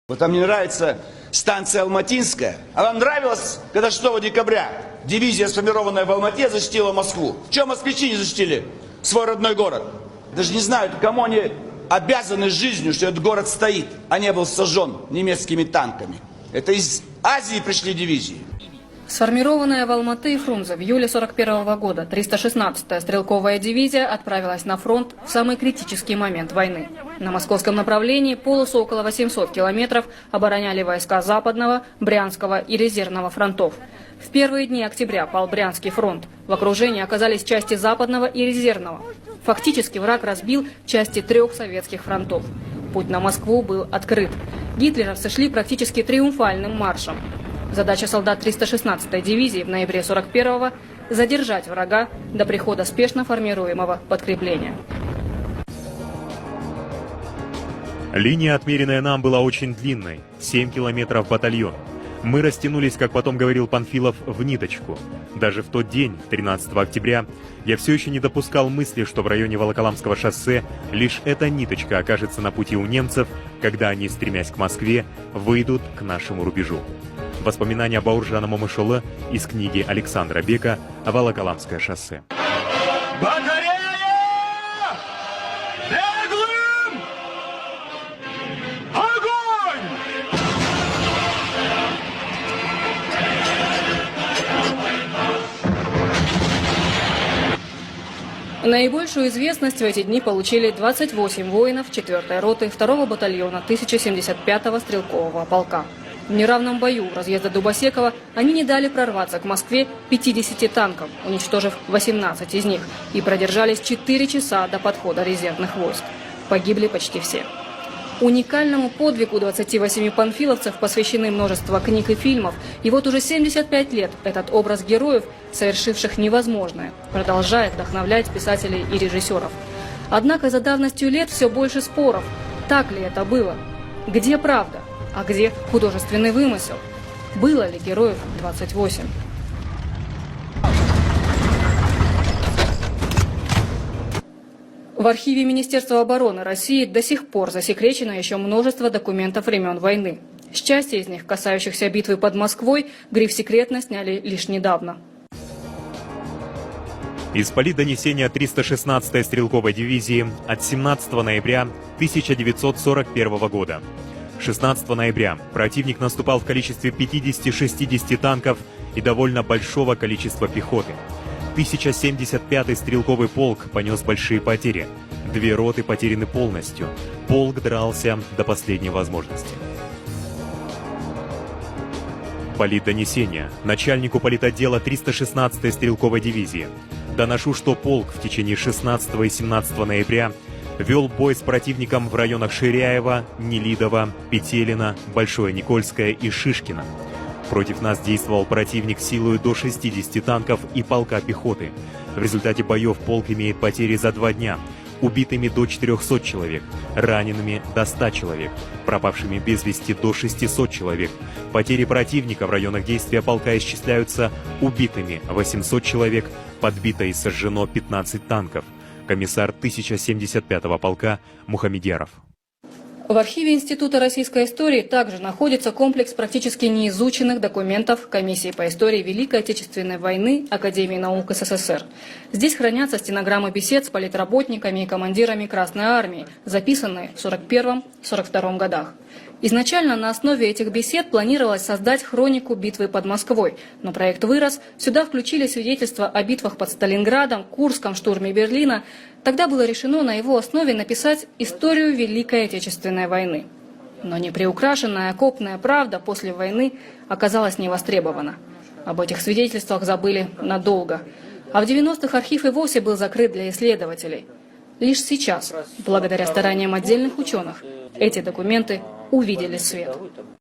Вот там мне нравится станция Алматинская. А вам нравилось, когда 6 декабря дивизия, сформированная в Алмате, защитила Москву? Чего москвичи не защитили свой родной город? Даже не знают, кому они обязаны жизнью, что этот город стоит, а не был сожжен немецкими танками. Это из Азии пришли дивизии. Сформированная в Алматы и Фрунзе в июле 1941 года 316-я стрелковая дивизия отправилась на фронт в самый критический момент войны. На московском направлении полосу около 800 километров обороняли войска Западного, Брянского и Резервного фронтов. В первые дни октября пал Брянский фронт. В окружении оказались части Западного и Резервного. Фактически враг разбил части 3 советских фронтов. Путь на Москву был открыт. Гитлеровцы шли практически триумфальным маршем. Задача солдат 316-й дивизии в ноябре 1941-го – задержать врага до прихода спешно формируемого подкрепления. Линия, отмеренная нам, была очень длинной – 7 километров батальон. Мы растянулись, как потом говорил Панфилов, в ниточку. Даже в тот день, 13 октября, я все еще не допускал мысли, что в районе Волоколамского шоссе лишь эта ниточка окажется на пути у немцев, когда они, стремясь к Москве, выйдут к нашему рубежу. Воспоминания Бауржана Момышулы из книги Александра Бека «Волоколамское шоссе». Батарея! Беглым! Огонь! Наибольшую известность в эти дни получили 28 воинов 4-й роты 2-го батальона 1075-го стрелкового полка. В неравном бою у разъезда Дубосекова они не дали прорваться к Москве 50 танкам, уничтожив 18 из них, и продержались 4 часа до подхода резервных войск. Погибли почти все. Уникальному подвигу 28 панфиловцев посвящены множество книг и фильмов, и вот уже 75 лет этот образ героев, совершивших невозможное, продолжает вдохновлять писателей и режиссеров. Однако за давностью лет все больше споров. Так ли это было? Где правда? А где художественный вымысел? Было ли героев 28? В архиве Министерства обороны России до сих пор засекречено еще множество документов времен войны. С части из них, касающихся битвы под Москвой, гриф «Секретно» сняли лишь недавно. Из политдонесения 316-й стрелковой дивизии от 17 ноября 1941 года. 16 ноября противник наступал в количестве 50-60 танков и довольно большого количества пехоты. 1075-й стрелковый полк понес большие потери. 2 роты потеряны полностью. Полк дрался до последней возможности. Политдонесение начальнику политотдела 316-й стрелковой дивизии. Доношу, что полк в течение 16 и 17 ноября вел бой с противником в районах Ширяева, Нелидово, Петелина, Большое Никольское и Шишкино. Против нас действовал противник силой до 60 танков и полка пехоты. В результате боев полк имеет потери за 2 дня. Убитыми до 400 человек, ранеными до 100 человек, пропавшими без вести до 600 человек. Потери противника в районах действия полка исчисляются убитыми 800 человек, подбито и сожжено 15 танков. Комиссар 1075-го полка Мухамедьяров. В архиве Института российской истории также находится комплекс практически неизученных документов Комиссии по истории Великой Отечественной войны Академии наук СССР. Здесь хранятся стенограммы бесед с политработниками и командирами Красной Армии, записанные в 1941-1942 годах. Изначально на основе этих бесед планировалось создать хронику битвы под Москвой, но проект вырос, сюда включили свидетельства о битвах под Сталинградом, Курском, штурме Берлина. Тогда было решено на его основе написать историю Великой Отечественной войны. Но неприукрашенная окопная правда после войны оказалась невостребована. Об этих свидетельствах забыли надолго. А в 90-х архив и вовсе был закрыт для исследователей. Лишь сейчас, благодаря стараниям отдельных ученых, эти документы увидели свет.